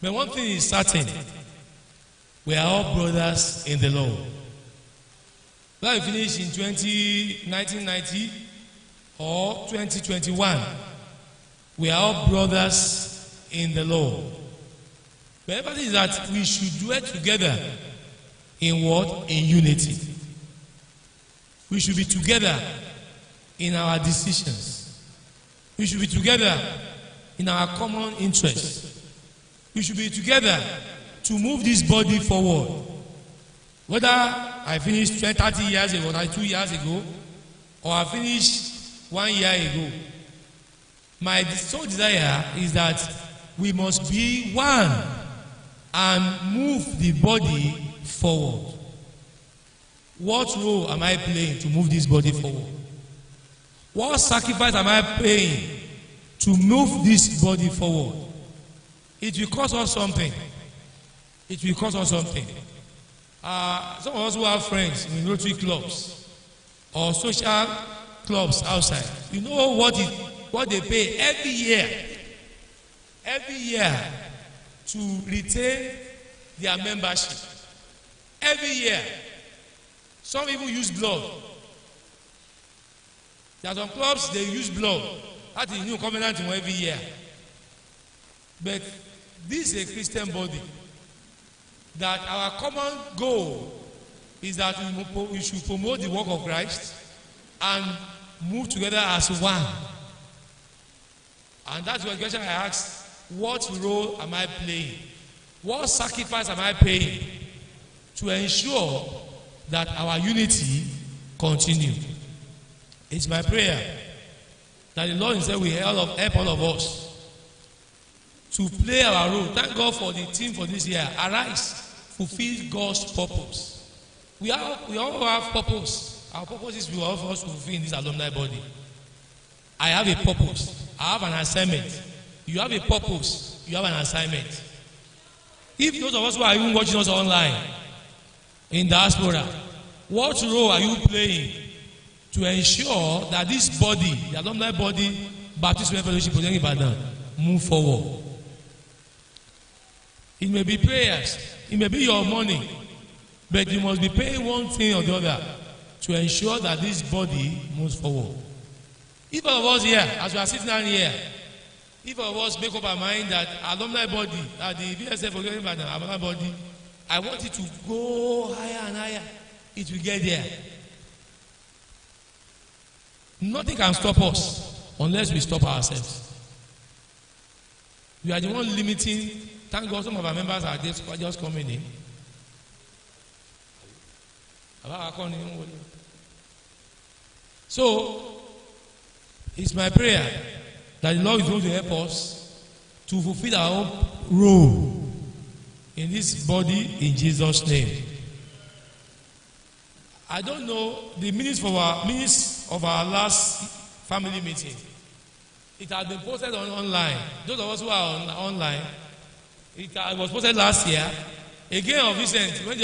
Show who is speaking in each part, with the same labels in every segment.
Speaker 1: But one thing is certain, we are all brothers in the Lord. When we finish in 1990 or 2021, we are all brothers in the Lord. But everything is that we should dwell together in what? In unity. We should be together in our decisions. We should be together in our common interests. We should be together to move this body forward. Whether I finished 30 years ago, or 2 years ago, or I finished 1 year ago, my sole desire is that we must be one and move the body forward. What role am I playing to move this body forward? What sacrifice am I paying to move this body forward? It will cost us something. It will cost us something. Some of us who have friends in Rotary clubs or social clubs outside, you know what they pay every year to retain their membership. Every year. Some even use blood. There are some clubs, they use blood. That is new covenant every year. But this is a Christian body. That our common goal is that we should promote the work of Christ and move together as one. And that's the question I asked. What role am I playing? What sacrifice am I paying to ensure that our unity continue? It's my prayer that the Lord himself will help all of us to play our role. Thank God for the team for this year. Arise, fulfill God's purpose. We all have purpose. Our purpose is we all of us to fulfill in this alumni body. I have a purpose. I have an assignment. You have a purpose. You have an assignment. If those of us who are even watching us online in diaspora, what role are you playing to ensure that this body, the alumni body, Baptist Fellowship of IBADAN, move forward? It may be prayers, it may be your money, but you must be paying one thing or the other to ensure that this body moves forward. If all of us here, as we are sitting down here, if all of us make up our mind that alumni body, that the BSFAA alumni body, I want it to go higher and higher, it will get there. Nothing can stop us unless we stop ourselves. We are the one limiting. Thank God some of our members are just coming in. So, it's my prayer that the Lord is going to help us to fulfill our own role in this body in Jesus' name. I don't know the minutes of our last family meeting. It has been posted online. Those of us who are online, it was posted last year. Again, of recent, when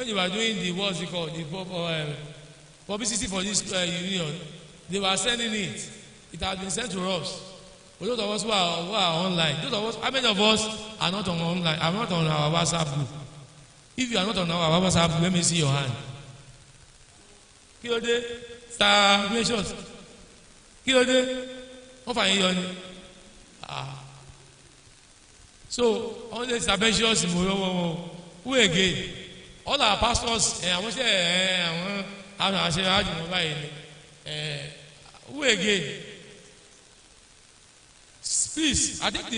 Speaker 1: you were doing the what's it called, the publicity for this union, they were sending it. It has been sent to us. For those of us who are online, those of us, how many of us are not on online? Are not on our WhatsApp group? If you are not on our WhatsApp group, let me see your hand. Kílódé, star gracious. Kílódé, wọ́n fà yín yọ ni. So, all these ambitious who again? All our pastors, àwọn ṣe àwọn àṣẹ àjùmọ̀ báyìí ni. Who again? Please, I think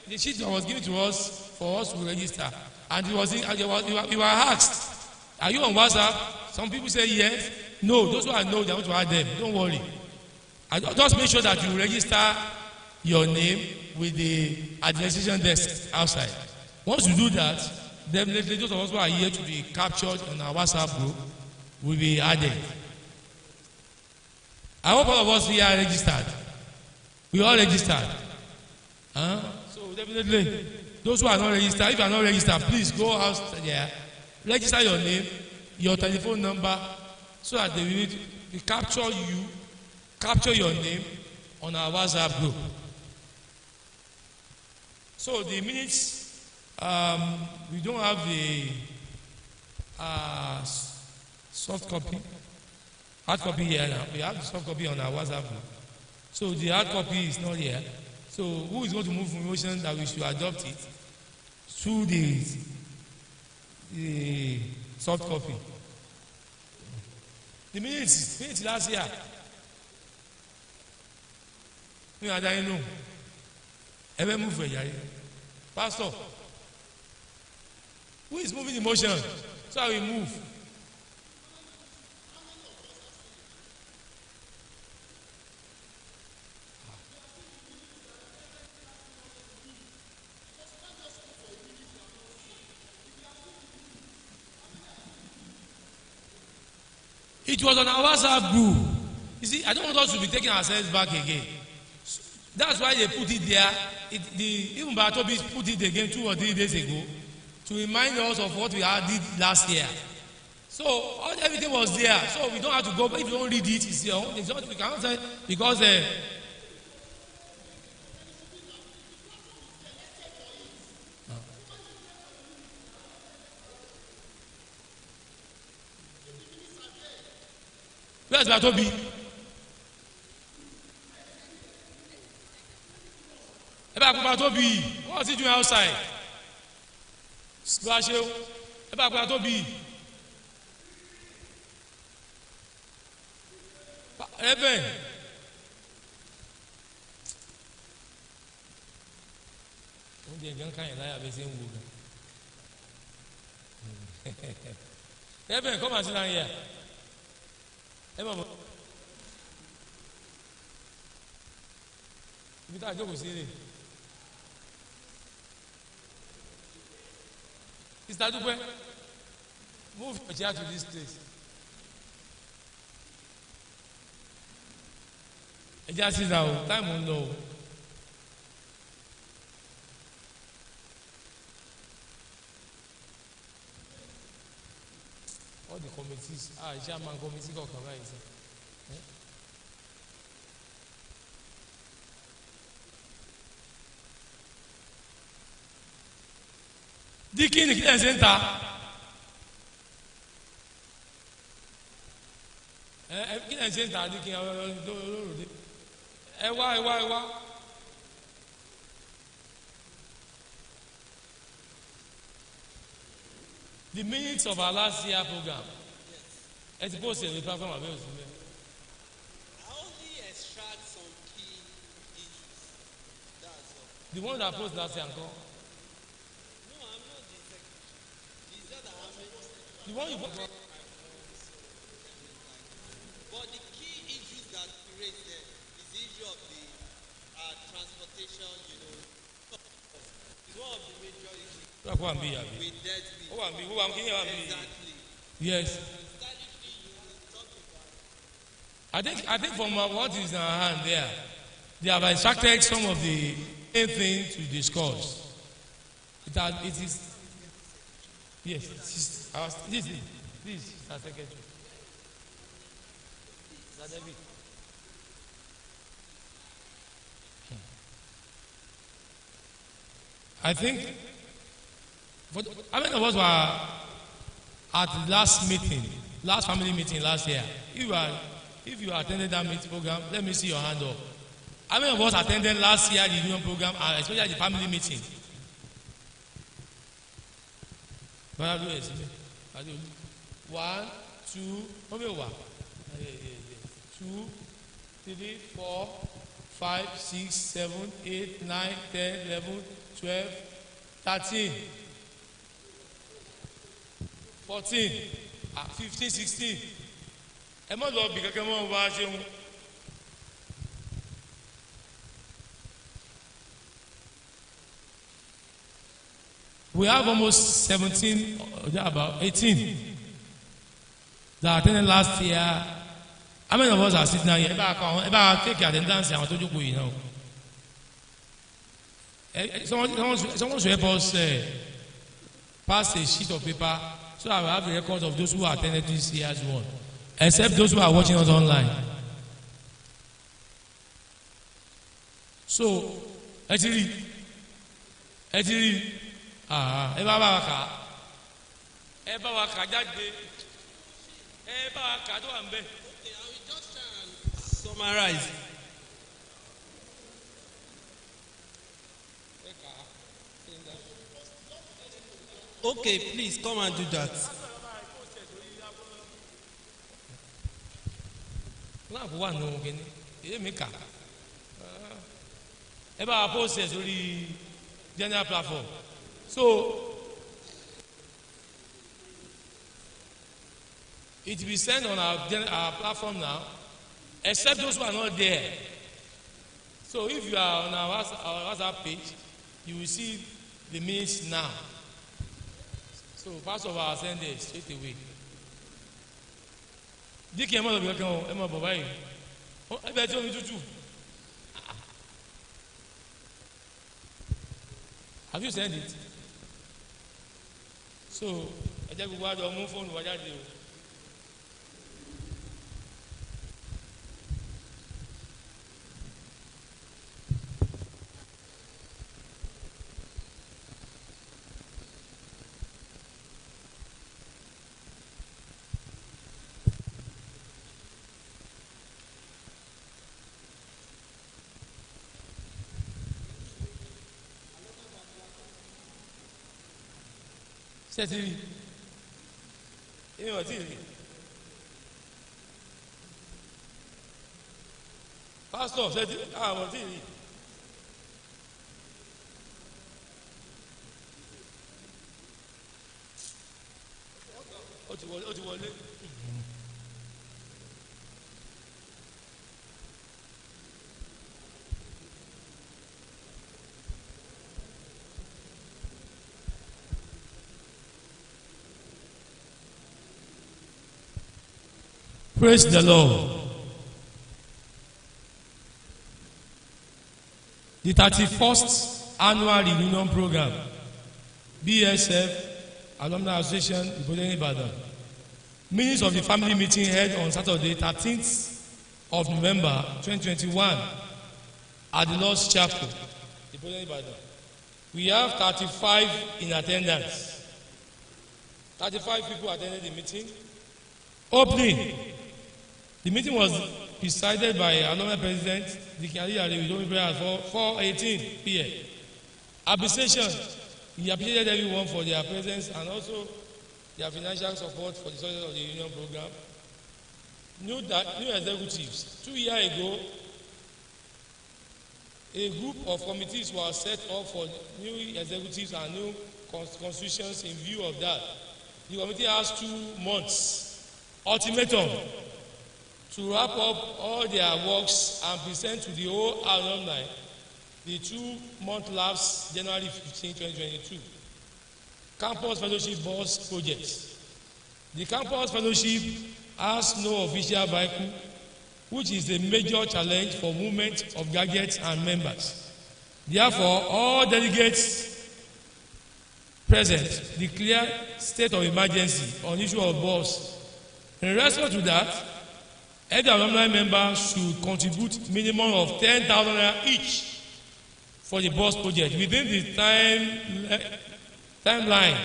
Speaker 1: the sheet that was given to us for us to register, and we were asked, are you on WhatsApp? Some people say yes. No, those who I know, they want to add them. Don't worry. Just make sure that you register your name with the administration desk outside. Once you do that, definitely those of us who are here to be captured on our WhatsApp group will be added. I hope all of us here are registered. We all registered. So definitely, those who are not registered, if you are not registered, please go out there, register your name, your telephone number, so that they will capture your name on our WhatsApp group. So the minutes, we don't have the soft copy, hard copy here now. We have the soft copy on our WhatsApp group. So the hard copy is not here. So who is going to move motion that we should adopt it through the soft copy? The minutes last year. We are dying no. Ever move for you, Pastor? Who is moving the motion? So I will move. It was on our WhatsApp group. You see, I don't want us to be taking ourselves back again. That's why they put it there. Even Bartobi put it again 2 or 3 days ago to remind us of what we did last year. So everything was there. So we don't have to go. But if you don't read it, it's your own. It's not, we cannot say because. Where's Bartobi? Bartobi, what is he doing outside? Splashel, Bartobi. Eben. Eben, come and sit down here. Mr. Dupe, move your chair to this place. I just sit down. Time will know. All the committees, chairman committee got come right. Deacon center. Center, Deacon. Ewa. The minutes of our last year program. It's supposed to be platform available.
Speaker 2: I only extract some key issues. That's all.
Speaker 1: The one that posted last year, uncle.
Speaker 2: No, I'm not the secretary. It's just that I'm
Speaker 1: the one you put.
Speaker 2: But the key issues that create there is the issue of the transportation, it's one of the major issues. With debt. Exactly.
Speaker 1: Yes. I think from what is in our hand there, they have extracted some of the main things to discuss. It is yes. This is our secretary. I think how many of us were at the last family meeting last year? If you attended that meeting program, let me see your hand up. How many of us attended last year the union program, and especially the family meeting? 1, 2, 2, 3, 4, 5, 6, 7, 8, 9, 10, 11, 12, 13, 14, 15, 16. We have almost 17, about 18 that attended last year. How many of us are sitting here? About take attendance and told you now. Someone should help us pass a sheet of paper so that we have a record of those who attended this year's one, except those who are watching us online. So, actually, ẹ ti rí ẹ bá wa kà ẹ bá wa kà jáde ẹ bá wa kà tó wà ń bẹ.
Speaker 2: Okay, I will just try and summarize. Okay, please come and do that.
Speaker 1: láàbù wà nù kíní èyí mi kà ẹ bá wa process lórí general platform so it will be sent on our platform now except those who are not there. So if you are on our WhatsApp page, you will see the minutes now. So part of our send it straight away. Díkì ẹ má lọ bí kankan o, ẹ má bọ̀ báyìí. Ẹ bẹ̀ tí omi tútù. Have you sent it? So ẹ jẹ́ gbogbo àjọ mú fóònù wa jáde o. Sẹ́tìrì èmi ò tí ì rí pásítọ̀ sẹ́tìrì àwọn ò tí ì rí ó ti wọlé. Praise the Lord. The 31st annual reunion program, BSF Alumni Association, IBADAN. Minutes of the family meeting held on Saturday, 13th of November 2021 at the Lord's Chapel, IBADAN. We have 35 in attendance. 35 people attended the meeting. Opening. The meeting was presided by Alumni President Dikari with prayer at 4:18 p.m. Appreciation. He appreciated everyone for their presence and also their financial support for the success of the union program. New executives. 2 years ago, a group of committees were set up for new executives and new constitutions. In view of that, the committee has 2 months ultimatum to wrap up all their works and present to the whole alumni the 2-month lapse January 15, 2022 Campus Fellowship Bus Project. The Campus Fellowship has no official vehicle, which is a major challenge for movement of graduates and members. Therefore, all delegates present declare state of emergency on issue of bus. In response to that, every alumni member should contribute minimum of 10,000 naira each for the bus project within the timeline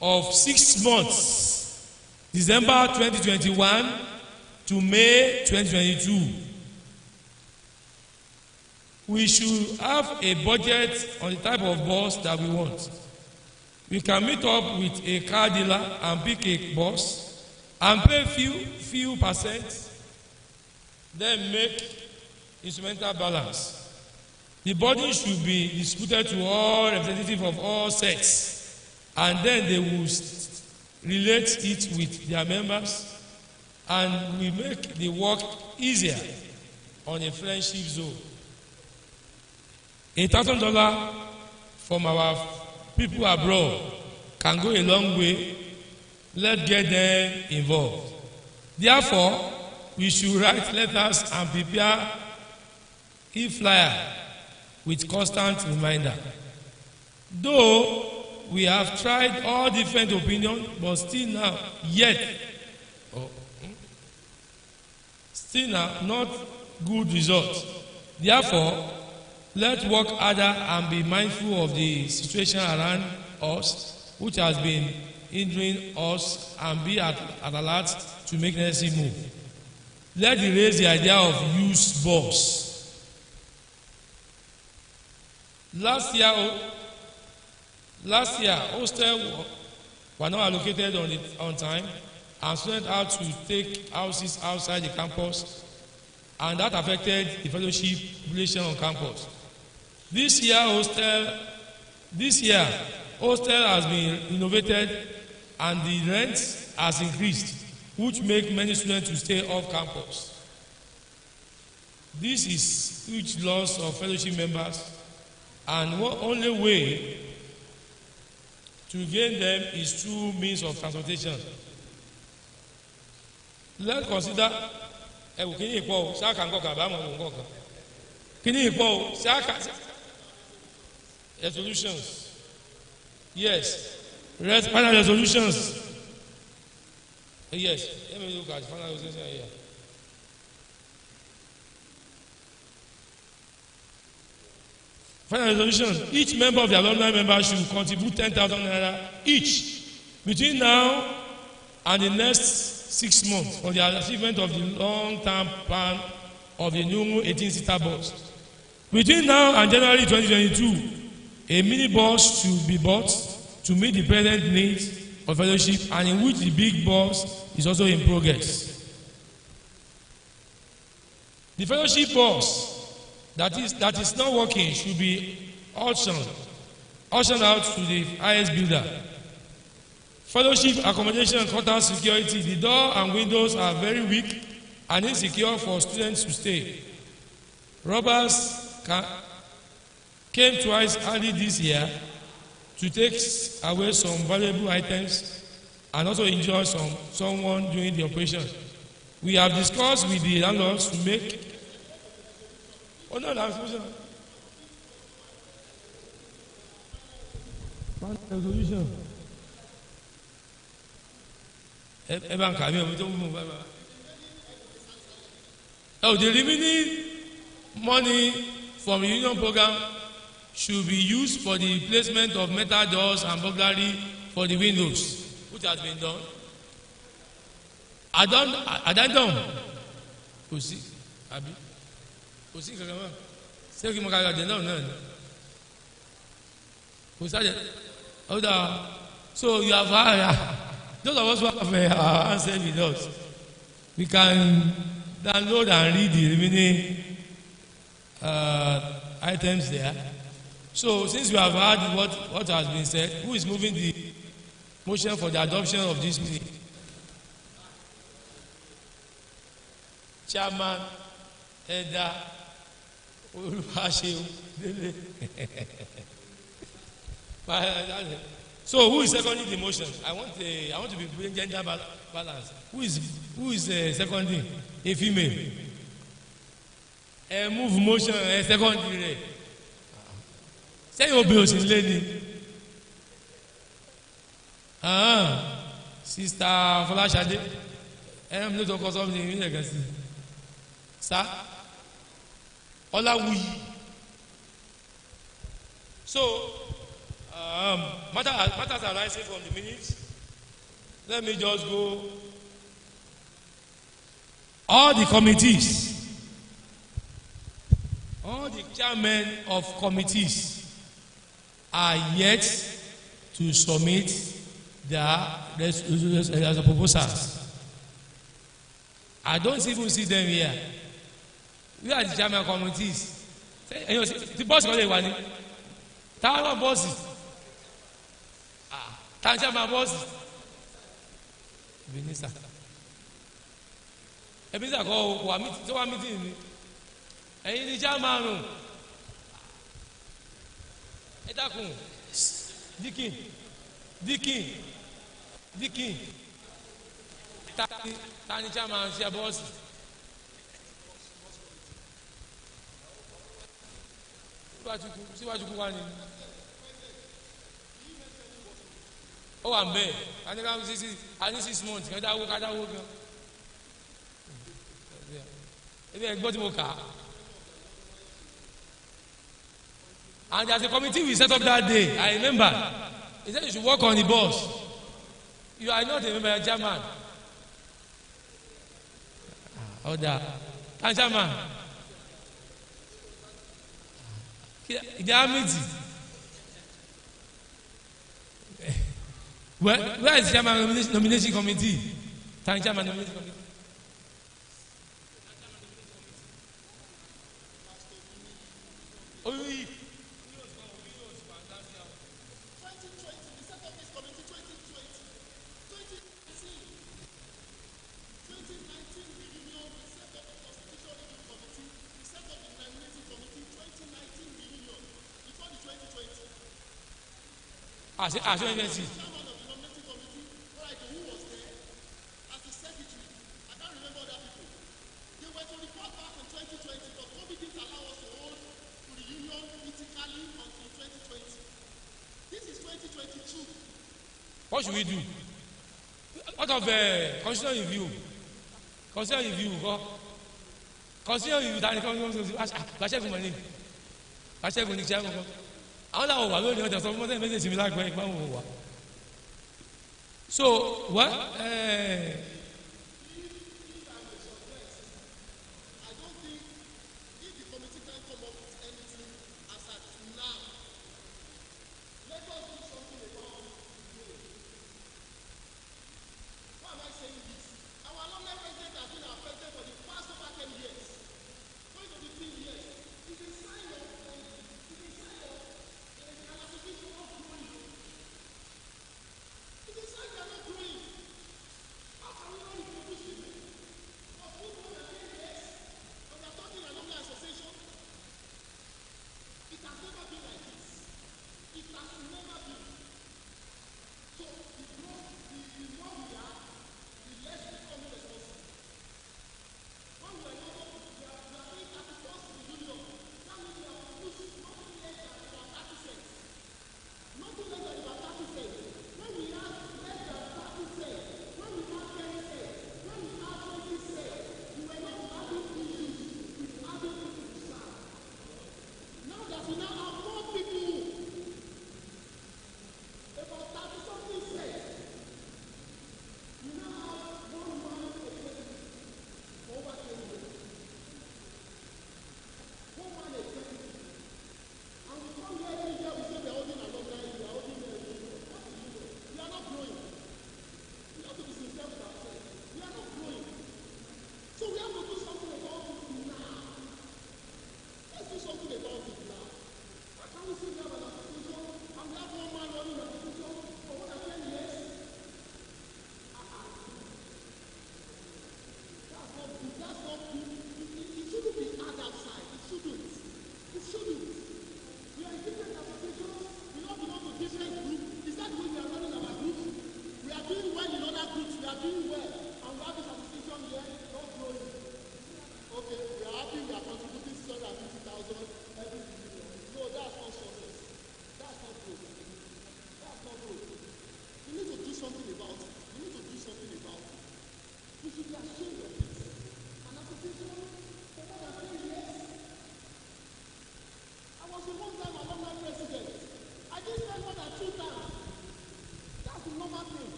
Speaker 1: of 6 months, December 2021 to May 2022. We should have a budget on the type of bus that we want. We can meet up with a car dealer and pick a bus and pay few percent, then make instrumental balance. The burden should be distributed to all representatives of all sects, and then they will relate it with their members, and we make the work easier on a friendship zone. $1,000 from our people abroad can go a long way. Let's get them involved. Therefore, we should write letters and prepare e-flyer with constant reminder. Though we have tried all different opinions, but still now not good results. Therefore, Let's work harder and be mindful of the situation around us, which has been hindering us, and be at alert to make necessary move. Let's erase the idea of use boss. Last year, hostel were not allocated on time, and students had to take houses outside the campus, and that affected the fellowship population on campus. This year, hostel has been renovated, and the rent has increased, which make many students to stay off campus. This is huge loss of fellowship members, and one only way to gain them is through means of transportation. Let's consider resolutions. Yes, final resolutions. Yes, let me look at final resolution here. Final resolution. Each member of the alumni member should contribute 10,000 naira each between now and the next 6 months for the achievement of the long-term plan of the new 18-seater bus. Between now and January 2022, a mini bus should be bought to meet the present needs of fellowship, and in which the big bus is also in progress. The fellowship bus that is not working should be auctioned out to the highest bidder. Fellowship accommodation and quarters security. The door and windows are very weak and insecure for students to stay. Robbers came twice early this year to take away some valuable items and also injure someone during the operation. We have discussed with the landlords to make resolution. The remaining money from the union program should be used for the replacement of metal doors and burglary for the windows, which has been done. Addendum. Kò sí kankan mọ́. Ṣé kí n mọ ká addendum náà ni? Kò sí àjẹ́. So you have those of us who have our answer with us, we can download and read the remaining items there. So since we have heard what has been said, who is moving the motion for the adoption of this meeting? Chairman Eda Oluwaseun Dele. So who is seconding the motion? I want to be bringing gender balance. Who is seconding? A female. Move motion seconding. Say your bills in lady. Sister Folashade. I'm not talking something you can see. Sir? Olawi. So matters arising from the minutes. Let me just go. All the committees, all the chairmen of committees are yet to submit their proposals. I don't even see them here. We are the chairman committees. The boss is going to Tower bosses. Tanjama bosses. Minister. Minister go meeting. Ẹ̀yin ni chairman. Ẹ dákun. Dikin. Tani chairman ṣe boss. Síwájú kú wá ni. Ó wà ń bẹ̀. A ní 6 months. Kẹ́dáwó gan. Ebi ẹgbọ́n tí mo kà á. And there's a committee we set up that day. I remember. He said you should work on the bus. You are not a member, you are chairman. Order. And chairman. They are meeting. Where is the chairman nomination committee? Thank chairman nomination committee. I show you see. What should we do? Out of constitutional review? Constitutional review, constitutional review that Bashir money. Bashir money, chairman. I don't know what we're doing. Some of them message me like what. So what?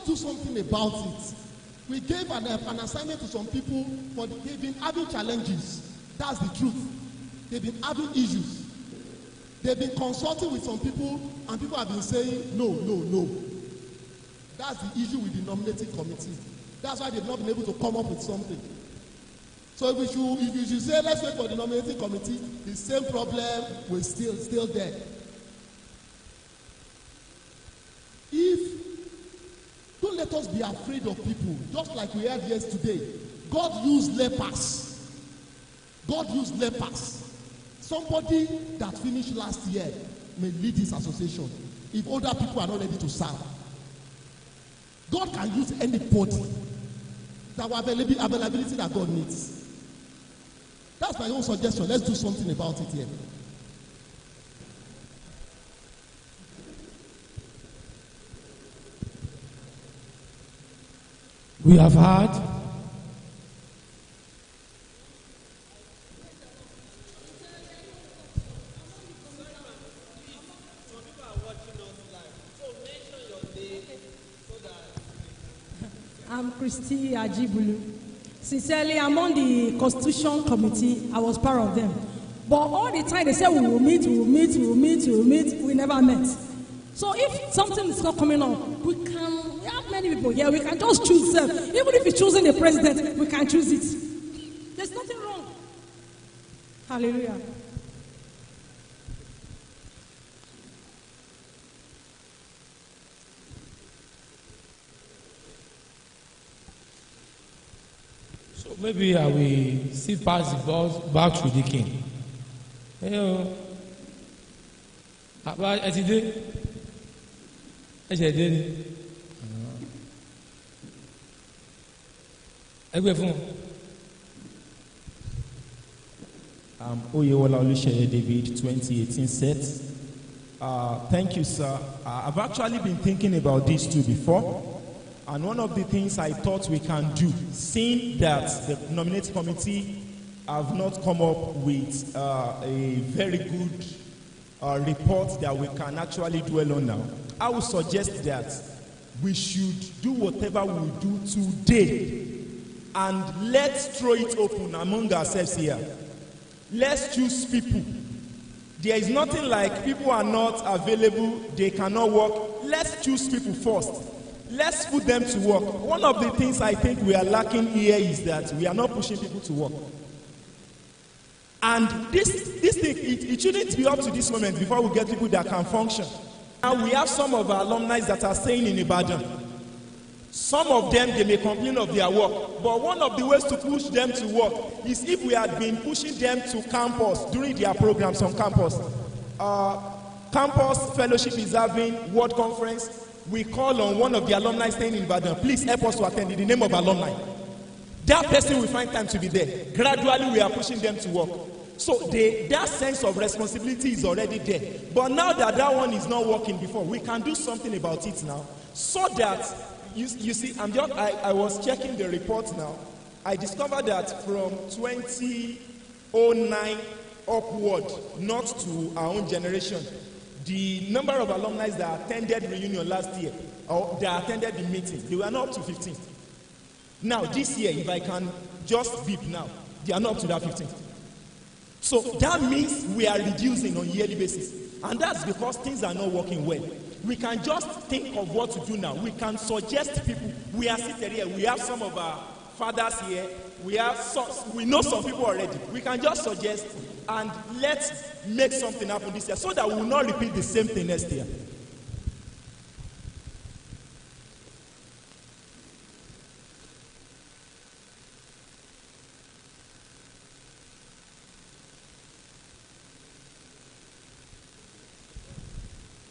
Speaker 3: Do something about it. We gave an assignment to some people they've been having challenges. That's the truth. They've been having issues. They've been consulting with some people, and people have been saying no, no, no. That's the issue with the nominating committee. That's why they've not been able to come up with something. So if you should say let's wait for the nominating committee, the same problem will still there. Let us be afraid of people, just like we had yesterday. God used lepers. God used lepers. Somebody that finished last year may lead this association if other people are not ready to serve. God can use anybody. That availability that God needs. That's my own suggestion. Let's do something about it here.
Speaker 1: We have had
Speaker 4: I'm Christy Ajibulu. Sincerely, I'm on the Constitution Committee. I was part of them. But all the time they say we will meet, we never met. So if something is not coming up, we have many people here, we can just choose them. Even if it's choosing the president, we can choose it. There's nothing wrong. Hallelujah.
Speaker 1: So maybe I will still pass the ball back to the king. Hello. Ẹ ti dé? Ẹ ṣe dé ni? Ẹgbẹ́ fún un.
Speaker 5: Oyewola Oluseye David, 2018 set. Thank you, sir. I've actually been thinking about this too before. And one of the things I thought we can do, seeing that the nominating committee have not come up with a very good report that we can actually dwell on now, I would suggest that we should do whatever we do today and let's throw it open among ourselves here. Let's choose people. There is nothing like people are not available, they cannot work. Let's choose people first. Let's put them to work. One of the things I think we are lacking here is that we are not pushing people to work. And this thing, it shouldn't be up to this moment before we get people that can function. Now we have some of our alumni that are staying in Ibadan. Some of them, they may complain of their work. But one of the ways to push them to work is if we had been pushing them to campus during their programs on campus. Campus Fellowship is having World Conference. We call on one of the alumni staying in Ibadan, please help us to attend in the name of alumni. That person will find time to be there. Gradually, we are pushing them to work. So that sense of responsibility is already there. But now that that one is not working before, we can do something about it now. So that, you see, I was checking the report now. I discovered that from 2009 upward, not to our own generation, the number of alumni that attended reunion last year, or that attended the meeting, they were not up to 15. Now, this year, if I can just beep now, they are not up to that 15. So that means we are reducing on a yearly basis. And that's because things are not working well. We can just think of what to do now. We can suggest people. We are seated here. We have some of our fathers here. We know some people already. We can just suggest and let's make something happen this year so that we will not repeat the same thing next year.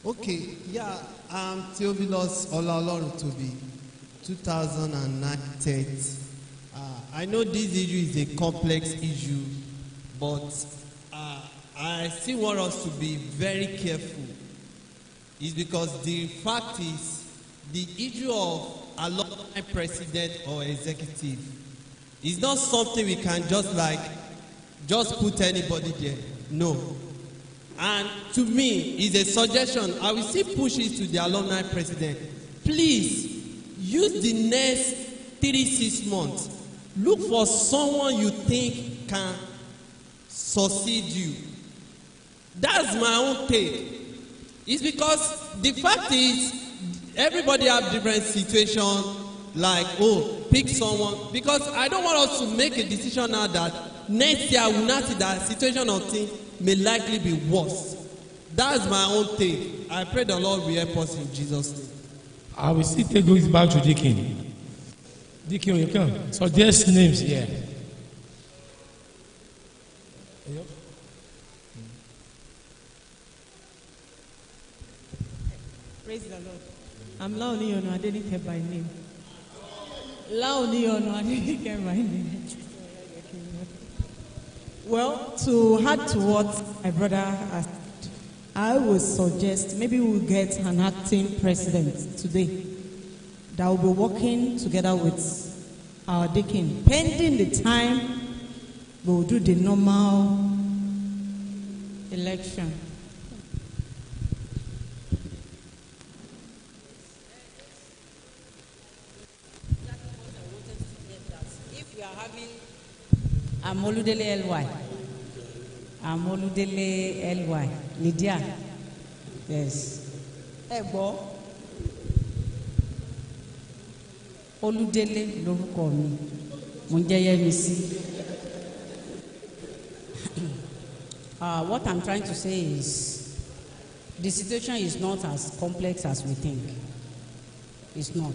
Speaker 6: Okay, yeah, I'm Theophilus Olalorutobi, 2009 TET. I know this issue is a complex issue, but I still want us to be very careful. It's because the fact is, the issue of alumni president or executive is not something we can just put anybody there. No. And to me, it's a suggestion. I will still push it to the alumni president. Please, use the next 3-6 months. Look for someone you think can succeed you. That's my own take. It's because the fact is, everybody have different situations, like, oh, pick someone. Because I don't want us to make a decision now that next year we will not see that situation of things may likely be worse. That's my own take. I pray the Lord will help us in Jesus' name.
Speaker 1: I will still take it back to Deacon. Deacon, you can suggest names here.
Speaker 4: Praise the Lord. I'm Laoni Ono Adenike by name. Laoni Ono Adenike by name. Well, to add to what my brother has said, I would suggest maybe we'll get an acting president today that will be working together with our deacon. Pending the time, we'll do the normal election.
Speaker 7: I'm Oludele LY. I'm Oludele LY. Lydia. Yes. Ebo. Oludele lórúkọ mi. Mo jẹ́ Yẹ́misí. What I'm trying to say is the situation is not as complex as we think. It's not.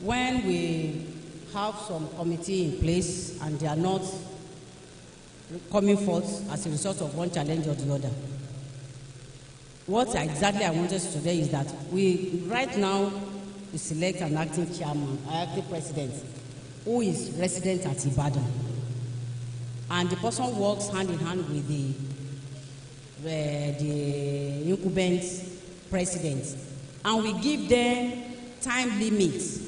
Speaker 7: When we have some committee in place and they are not coming forth as a result of one challenge or the other, what exactly I wanted to say is that we right now we select an acting chairman, acting president, who is resident at Ibadan. And the person works hand in hand with the incumbent president. And we give them time limits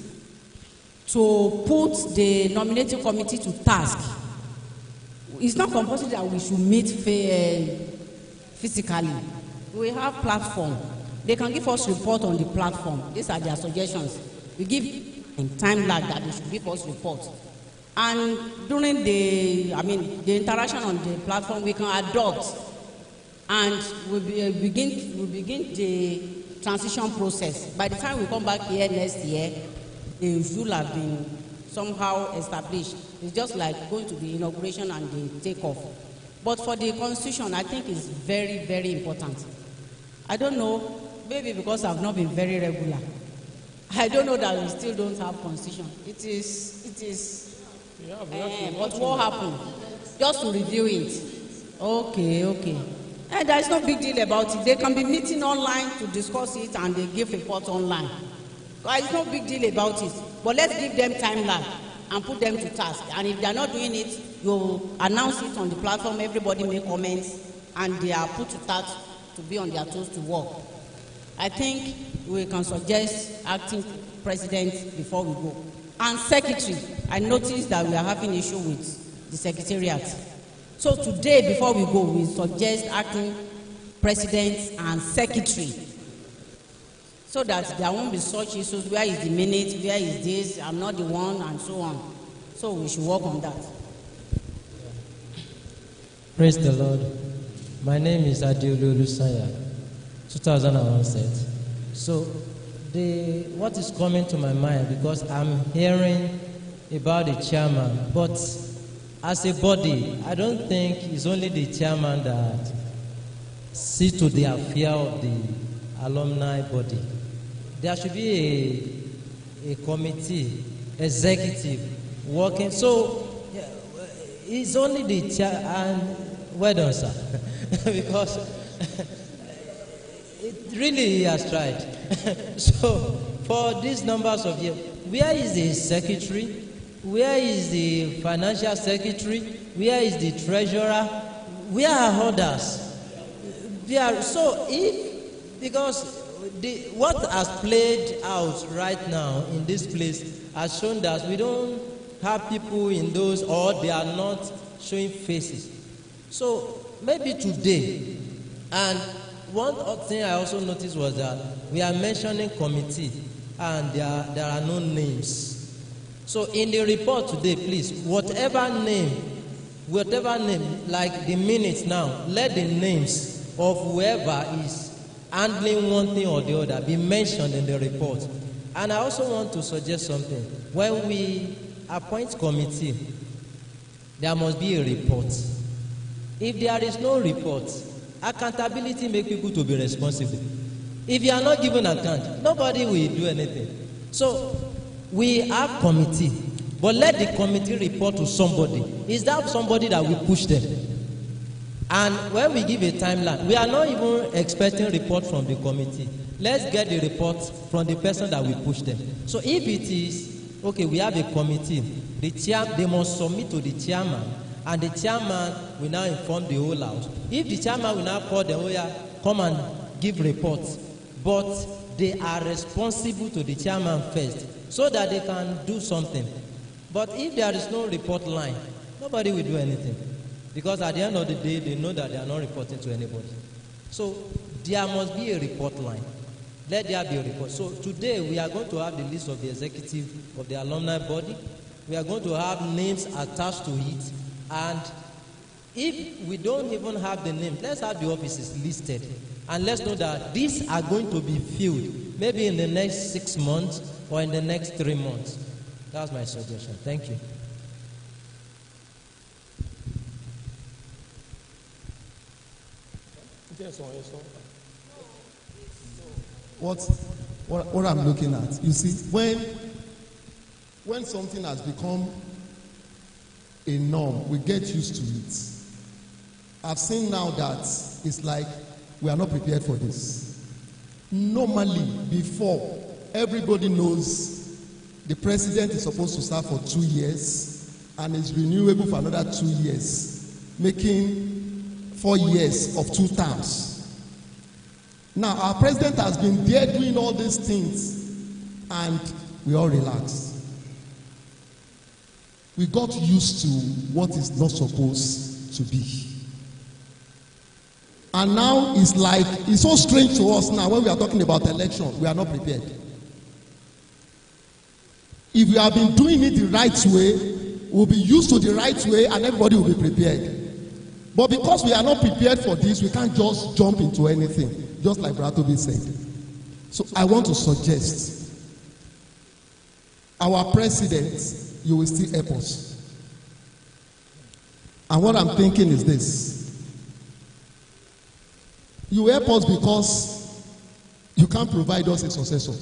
Speaker 7: to put the nominating committee to task. It's not compulsory that we should meet physically. We have platform. They can give us report on the platform. These are their suggestions. We give time lag that they should give us reports. And during the interaction on the platform, we can adopt, and we begin the transition process. By the time we come back here next year, the rule have been somehow established. It's just like going to the inauguration and the takeoff. But for the constitution, I think it's very, very important. I don't know, maybe because I've not been very regular. I don't know that we still don't have constitution. It is. But what happened? Just to review it. Okay. And there is no big deal about it. They can be meeting online to discuss it and they give reports online. There is no big deal about it. But let's give them time lag and put them to task. And if they are not doing it, you announce it on the platform, everybody make comments, and they are put to task to be on their toes to work. I think we can suggest acting president before we go. And secretary, I noticed that we are having issue with the secretariat. So today, before we go, we suggest acting president and secretary, so that there won't be such issues. Where is the minute? Where is this? I'm not the one, and so on. So we should work on that.
Speaker 8: Praise the Lord. My name is Adeolu Lusanya, 2001 set. So what is coming to my mind, because I'm hearing about the chairman, but as a body, I don't think it's only the chairman that sees to the affair of the alumni body. There should be a committee, executive, working. So it's only the chair, and well done, sir, because it really has tried. So for these numbers of years, where is the secretary? Where is the financial secretary? Where is the treasurer? Where are others? So because what has played out right now in this place has shown that we don't have people in those, or they are not showing faces. So maybe today, and one thing I also noticed was that we are mentioning committee and there are no names. So in the report today, please, whatever name, like the minutes now, let the names of whoever is handling one thing or the other be mentioned in the report. And I also want to suggest something. When we appoint committee, there must be a report. If there is no report, accountability makes people to be responsible. If you are not given account, nobody will do anything. So we have committee, but let the committee report to somebody. Is that somebody that will push them? And when we give a timeline, we are not even expecting report from the committee. Let's get the report from the person that will push them. So if it is, okay, we have a committee, they must submit to the chairman, and the chairman will now inform the whole house. If the chairman will now call them, oh yeah, come and give reports, but they are responsible to the chairman first, so that they can do something. But if there is no report line, nobody will do anything, because at the end of the day, they know that they are not reporting to anybody. So there must be a report line. Let there be a report. So today we are going to have the list of the executive of the alumni body, We are going to have names attached to it, and if we don't even have the name, let's have the offices listed, and let's know that these are going to be filled maybe in the next 6 months or in the next 3 months. That's my suggestion. Thank you.
Speaker 3: What I'm looking at, you see, when something has become a norm, we get used to it. I've seen now that it's like we are not prepared for this. Normally, before, everybody knows the president is supposed to serve for 2 years and is renewable for another 2 years, making 4 years of 2 terms. Now, our president has been there doing all these things, and we all relaxed. We got used to what is not supposed to be. And now it's like, it's so strange to us now when we are talking about election, we are not prepared. If we have been doing it the right way, we'll be used to the right way and everybody will be prepared. But because we are not prepared for this, we can't just jump into anything, just like Bratobi said. So I want to suggest, our president, you will still help us. And what I'm thinking is this. You help us because you can't provide us a successor.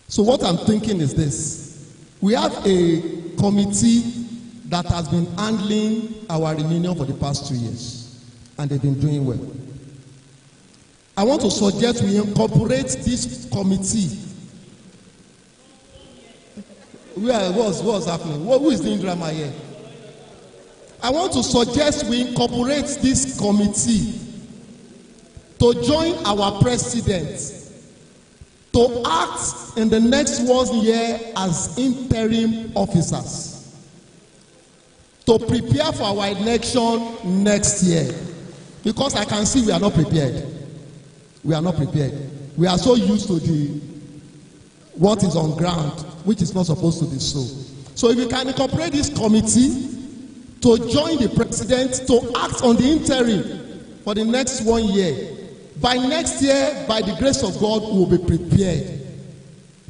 Speaker 3: So what I'm thinking is this. We have a committee that has been handling our reunion for the past 2 years, and they've been doing well. I want to suggest we incorporate this committee. What's happening? Who is doing drama here? I want to suggest we incorporate this committee to join our president to act in the next 1 year as interim officers to prepare for our election next year. Because I can see we are not prepared. We are not prepared. We are so used to what is on ground, which is not supposed to be so. So if we can incorporate this committee to join the president to act on the interim for the next 1 year, by next year, by the grace of God, we will be prepared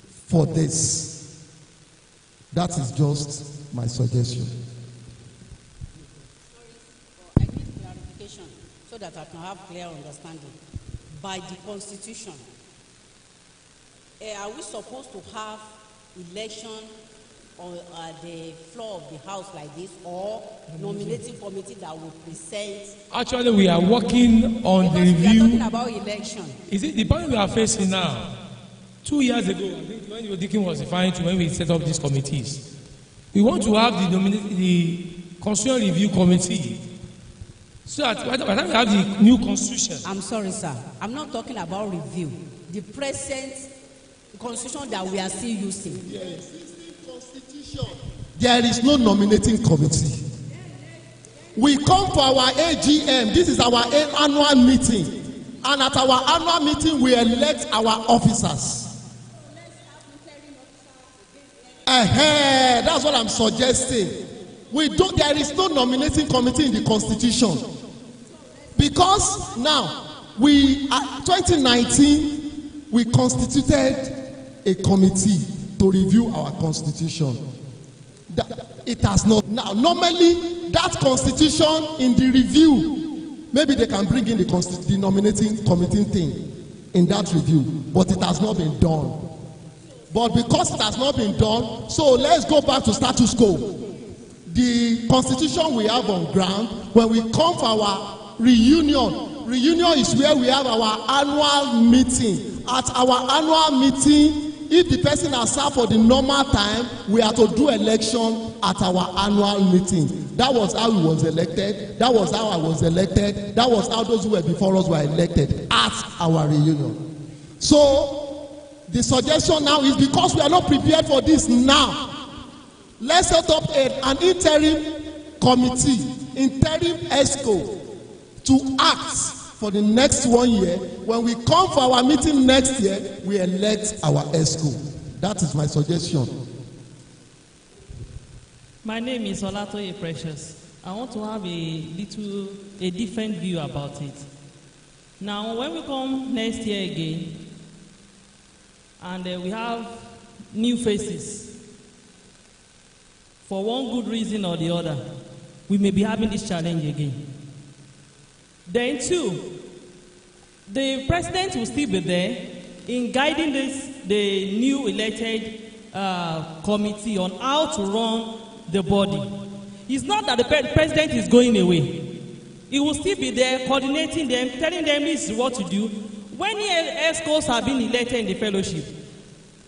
Speaker 3: for this. That is just my suggestion.
Speaker 7: I need clarification so that I can have clear understanding. By the Constitution, are we supposed to have election on the floor of the house like this, or nominating committee that will present?
Speaker 1: Actually, we are working on the review.
Speaker 7: We are talking about election.
Speaker 1: Is it the point we are facing now? 2 years ago, I think when your deacon was referring to when we set up these committees, we want to have the constitutional review committee. So that by the time we have the new constitution.
Speaker 7: I'm sorry, sir. I'm not talking about review. The present constitution that we are still using.
Speaker 3: Yes. Constitution. There is no nominating committee. We come for our AGM. This is our annual meeting. And at our annual meeting, we elect our officers. That's what I'm suggesting. There is no nominating committee in the Constitution. Because now, 2019, we constituted a committee to review our Constitution. It has not. Now, normally, that Constitution in the review, maybe they can bring in the nominating committee thing in that review, but it has not been done. But because it has not been done, so let's go back to status quo. The Constitution we have on ground, when we come for our reunion is where we have our annual meeting. At our annual meeting, if the person has served for the normal time, we are to do election at our annual meeting. That was how he was elected. That was how I was elected. That was how those who were before us were elected at our reunion. So the suggestion now is, because we are not prepared for this now, let's set up an interim committee, interim ESCO, to act for the next 1 year. When we come for our meeting next year, we elect our ESCO. That is my suggestion.
Speaker 9: My name is Olatoye Precious. I want to have a different view about it. Now, when we come next year again, and we have new faces, for one good reason or the other, we may be having this challenge again. Then two, the president will still be there in guiding the new elected committee on how to run the body. It's not that the president is going away. He will still be there coordinating them, telling them this is what to do. When ESCOs have been elected in the fellowship,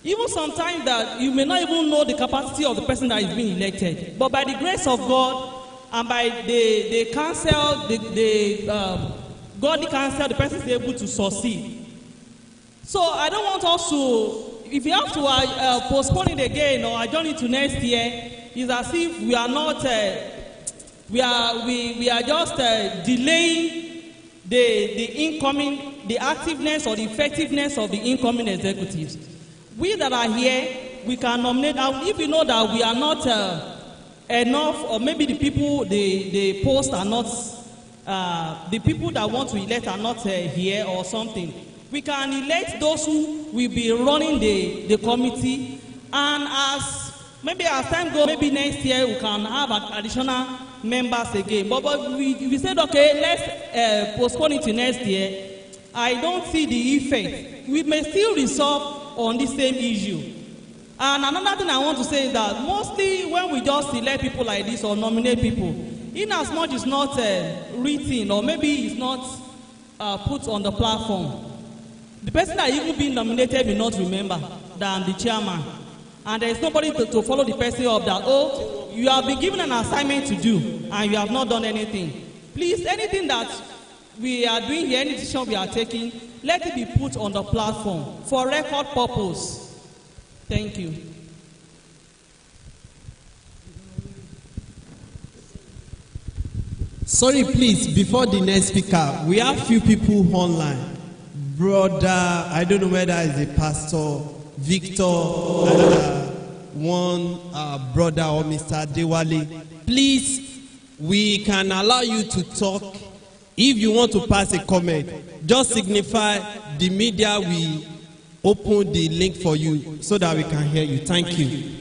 Speaker 9: even sometimes that you may not even know the capacity of the person that is being elected, but by the grace of God and by the counsel, godly counsel, the person is able to succeed. So I don't want us to, if you have to postpone it again or adjourn it to next year, it's as if we are not, we are just delaying the incoming, the activeness or the effectiveness of the incoming executives. We that are here, we can nominate, and if you know that we are not enough, or maybe the people, the posts are not, the people that want to elect are not here or something, we can elect those who will be running the committee, and maybe as time goes, maybe next year we can have additional members again. But we said, okay, let's postpone it to next year. I don't see the effect. We may still resolve on the same issue. And another thing I want to say is that mostly when we just select people like this or nominate people, in as much it's not written or maybe it's not put on the platform, the person that even been nominated may not remember than the chairman. And there is nobody to follow the person up that, oh, you have been given an assignment to do and you have not done anything. Please, anything that we are doing here, any decision we are taking, let it be put on the platform for record purpose. Thank you.
Speaker 6: Sorry, please, before the next speaker, we have few people online. Brother, I don't know whether it's a pastor, Victor, one brother or Mr. Dewale. Please, we can allow you to talk. If you want to pass a comment, just signify the media will open the link for you so that we can hear you. Thank you.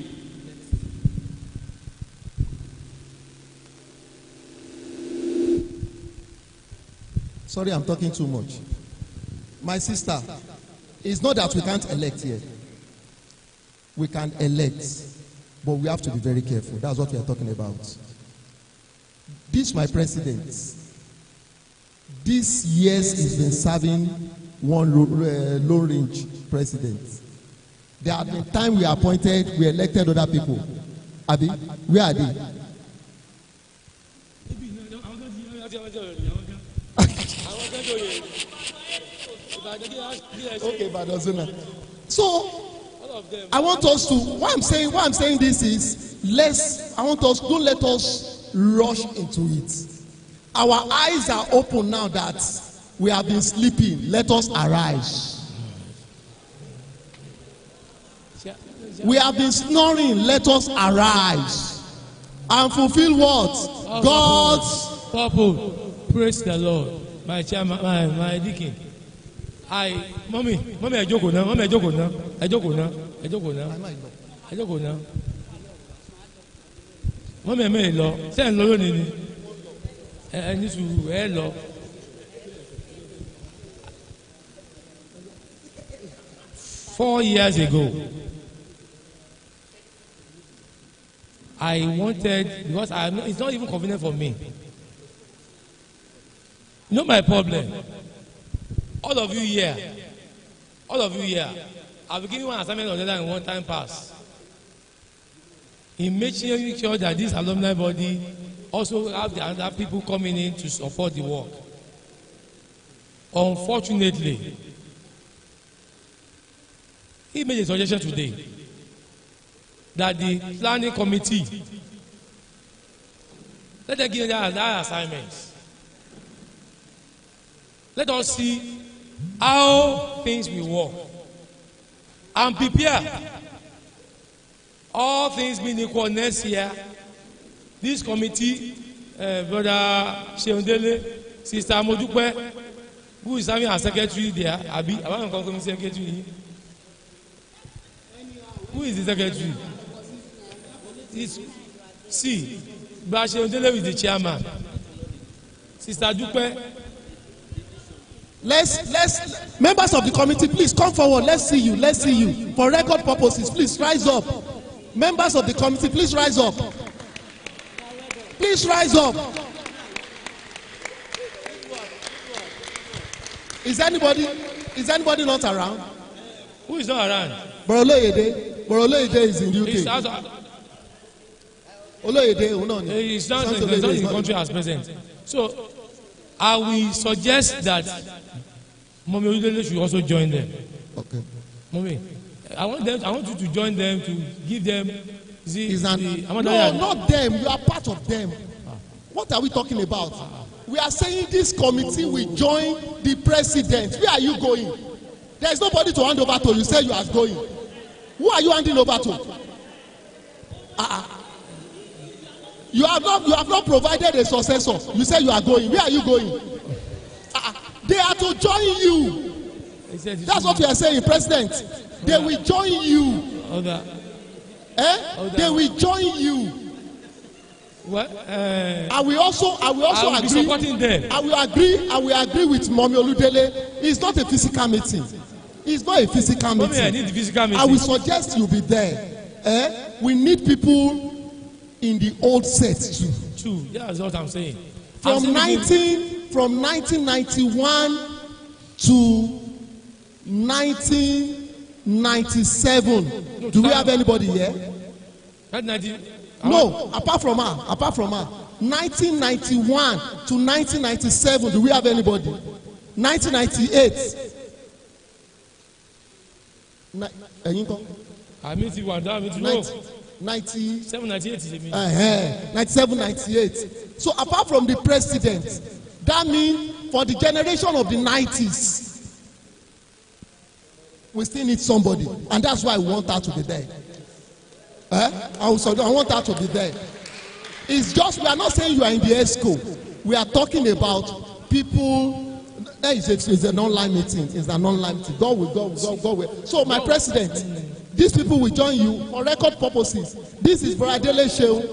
Speaker 3: Sorry, I'm talking too much. My sister, it's not that we can't elect here. We can elect, but we have to be very careful. That's what we are talking about. This, my president, this years he's been serving one low-range president. There have been times we appointed, we elected other people. Abi, where are they? Okay, Badozuna. So I want us to. Why I'm saying this is don't let us rush into it. Our eyes are open now that we have been sleeping. Let us arise. We have been snoring. Let us arise and fulfill what? God's
Speaker 1: purpose. Praise the Lord. My chairman, my deacon. Mommy, I joke now. Mommy, I joke now. Mommy, I may law. Send law in. And this will law. Four years ago, I wanted, because it's not even convenient for me. You know my problem. All of you here, I've been giving one assignment or the other in one time pass. In making sure that this alumni body also have the other people coming in to support the work. Unfortunately, he made a suggestion today that the planning committee, let them give their assignments. Let us see how things will work and prepare. All things being equal next year, this committee, Brother Sheondele, Sister Modupe, who is having a secretary there, Abi, I want to come secretary. Who is the secretary? It's C. Brother Sheondele is the chairman. Sister Dupe.
Speaker 3: Let's members of the committee, please come forward. Let's see you. Let's see you. For record purposes, please rise up. Members of the committee, please rise up. Please rise up. Is anybody not around?
Speaker 1: Who is not around?
Speaker 3: Boroloyede. Boroloyede is in the UK.
Speaker 1: He's not in the country as present. So I will suggest that Mommy Oludele should also join them.
Speaker 3: Okay.
Speaker 1: Mommy, I want you to join them to give them
Speaker 3: no, not them. You are part of them. What are we talking about? We are saying this committee will join the president. Where are you going? There is nobody to hand over to. You say you are going. Who are you handing over to? You have not provided a successor. You say you are going. Where are you going? They are to join you. That's what we are saying, President. They will join you. They will join you.
Speaker 1: What?
Speaker 3: I will also agree.
Speaker 1: Supporting them.
Speaker 3: I will agree with Mommy Oludele. It's not a physical meeting. It's not a physical meeting.
Speaker 1: I need the physical meeting.
Speaker 3: I will suggest you be there. We need people in the old set too.
Speaker 1: True. That's what I'm saying.
Speaker 3: From 1991 to 1997. Do we have anybody here? No, apart from her. 1991 to 1997. Do we have anybody? 1998.
Speaker 1: I meet you one day. 97,
Speaker 3: 98. So apart from the president, that means for the generation of the 90s, we still need somebody, and that's why I want her to be there. I want her to be there. It's just, we are not saying you are in the ESCO. We are talking about people. It's an online meeting. It's an online meeting. God will. So my president, these people will join you for record purposes. This is Brother Shehu.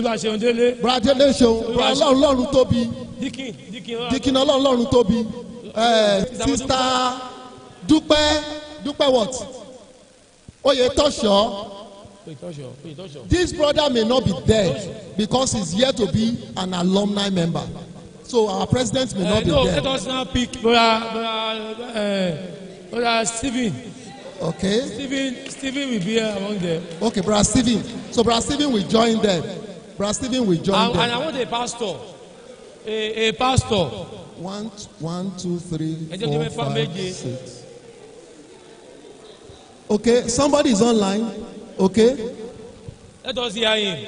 Speaker 3: Brother Shehu. Brother Ọlọ́run tóbi. Dikin Ọlọ́run tóbi. Sister Dupe what? Oyetosho. This brother may not be there because he's here to be an alumni member. So our president may not be there.
Speaker 1: Let us now pick Brother Stephen.
Speaker 3: Okay.
Speaker 1: Stephen will be here among them.
Speaker 3: Okay, Brother Stephen. So Brother Stephen will join them. And
Speaker 1: I want a pastor. A pastor.
Speaker 3: 1, 2, 3, 4, 5, 6. Okay, somebody is online. Okay.
Speaker 1: Let us hear him.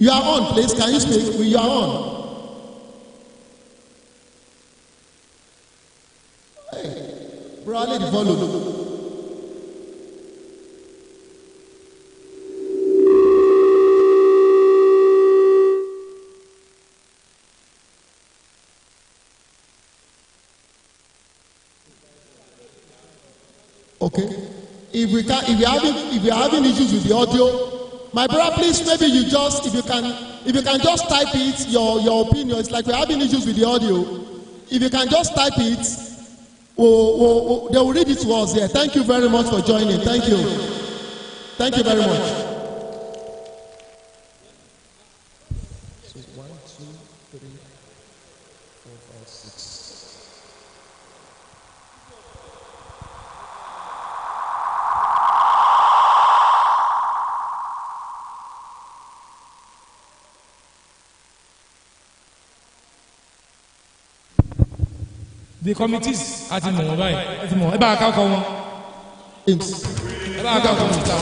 Speaker 3: You are on, please. Can you speak? You are on. Hey, brother, let it follow. Okay. If we are having issues with the audio, my brother, please, maybe if you can just type it, your opinion. It's like we're having issues with the audio. If you can just type it, they will read it to us here. Thank you very much for joining. Thank you. Thank you very much. So 1, 2, 3, 4, 5, 6.
Speaker 1: the committees àti mọ̀ wọ́n báyìí ẹ ti mọ̀ ẹ bá a ká ọkọ wọn ẹ bá a ká ọkọ wọn síta.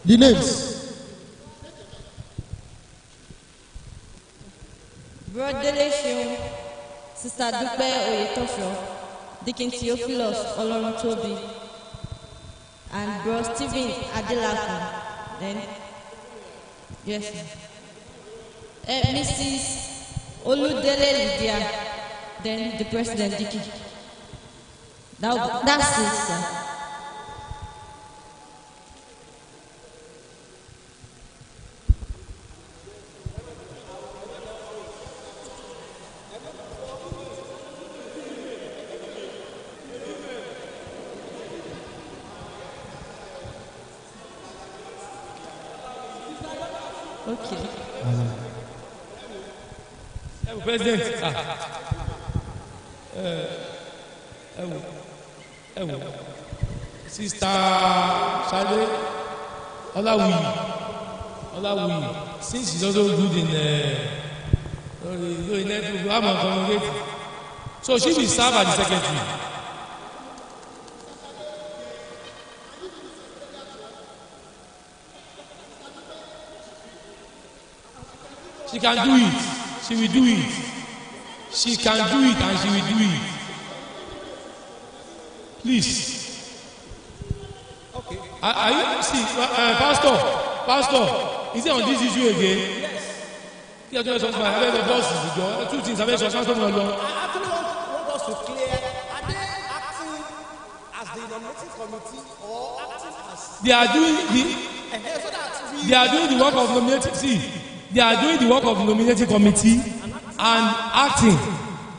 Speaker 3: The names.
Speaker 10: Brodele Seun, Sister Dupe Oyetosho, Deacon Theophilus Oloruntobi, and Bro Stephen Adelakun. Then, yes, Mrs. Oludele Lydia, then the President Dicky. That's it, sir. Okay.
Speaker 1: President, Sister Shade Olawuyi, since she's also good in network, so she will serve as the secretary. She can do it. She will do it. She can do it and she will do it. Please.
Speaker 2: Okay.
Speaker 1: Are you see, Pastor? Is it on this issue again? Yes. Two things.
Speaker 2: I actually want us to clear. Are they acting as the nominating committee or acting as?
Speaker 1: They are doing the work of nominating. See. They are doing the work of the nominating committee and acting